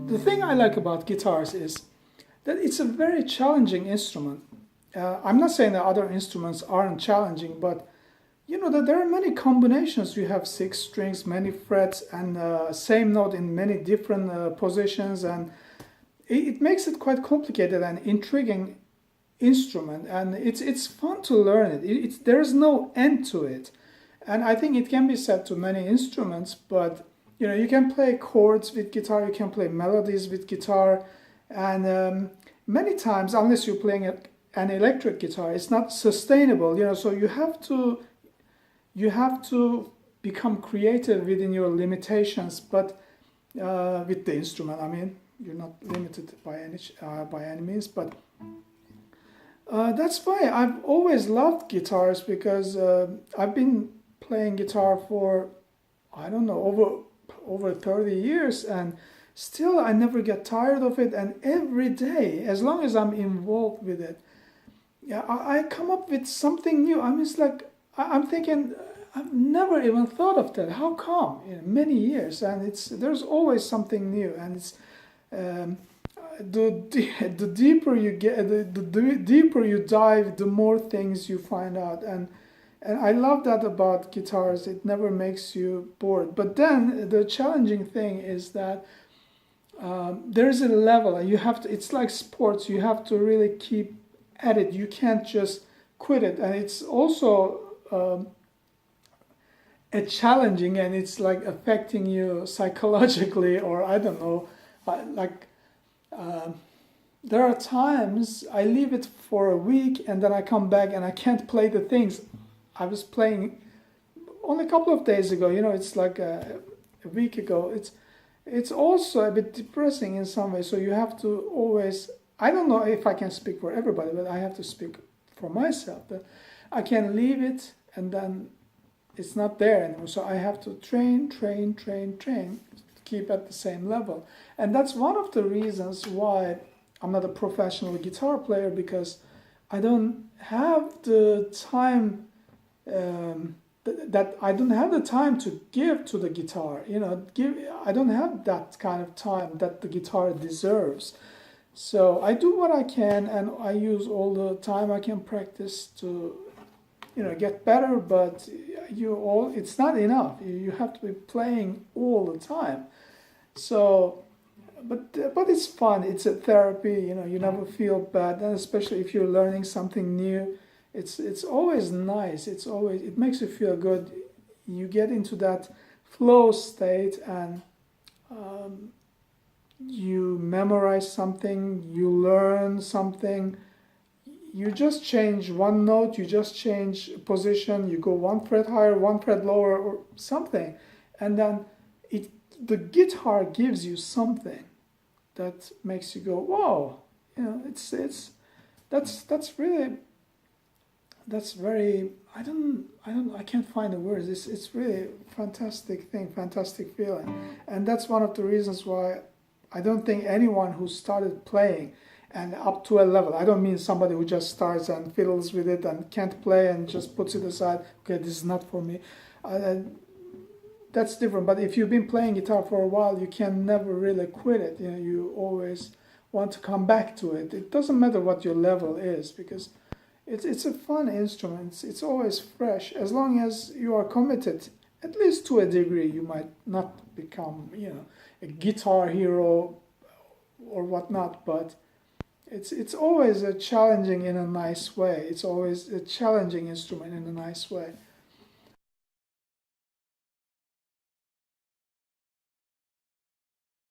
The thing I like about guitars is that it's a very challenging instrument. I'm not saying that other instruments aren't challenging, but you know that there are many combinations. You have six strings, many frets, and same note in many different positions, and it makes it quite complicated and intriguing instrument. And it's fun to learn it. There's no end to it, and I think it can be said to many instruments. But you know, you can play chords with guitar, you can play melodies with guitar, and many times, unless you're playing an electric guitar, it's not sustainable. You know, so you have to become creative within your limitations, but with the instrument, I mean, you're not limited by any means. But that's why I've always loved guitars, because I've been playing guitar for, I don't know, over 30 years, and still I never get tired of it. And every day, as long as I'm involved with it, yeah, I come up with something new. I mean, it's like I'm thinking, I've never even thought of that. How come? In many years, and there's always something new, and it's the deeper you get, the deeper you dive, the more things you find out. And I love that about guitars. It never makes you bored. But then the challenging thing is that there's a level, and you have to. It's like sports. You have to really keep at it. You can't just quit it. And it's also a challenging, and it's like affecting you psychologically, or I don't know, like. There are times I leave it for a week, and then I come back and I can't play the things I was playing only a couple of days ago. You know, it's like a week ago. It's also a bit depressing in some way. So you have to always. I don't know if I can speak for everybody, but I have to speak for myself. That I can leave it, and then it's not there anymore. So I have to train, to keep at the same level. And that's one of the reasons why I'm not a professional guitar player, because I don't have the time. That I don't have the time to give to the guitar. You know, I don't have that kind of time that the guitar deserves. So I do what I can, and I use all the time I can practice to, you know, get better. But it's not enough. You have to be playing all the time. So, but it's fun. It's a therapy. You know, you never feel bad, and especially if you're learning something new, it's always nice. It makes you feel good. You get into that flow state, and you memorize something, you learn something. You just change one note, you just change position, you go one fret higher, one fret lower, or something, and then the guitar gives you something that makes you go, whoa, you know, that's very, I can't find the words. It's really fantastic thing, fantastic feeling. And that's one of the reasons why I don't think anyone who started playing and up to a level, I don't mean somebody who just starts and fiddles with it and can't play and just puts it aside, okay, this is not for me. That's different. But if you've been playing guitar for a while, you can never really quit it. You know, you always want to come back to it. It doesn't matter what your level is, because it's a fun instrument. It's always fresh. As long as you are committed, at least to a degree, you might not become, you know, a guitar hero or whatnot, but it's always a challenging in a nice way. It's always a challenging instrument in a nice way.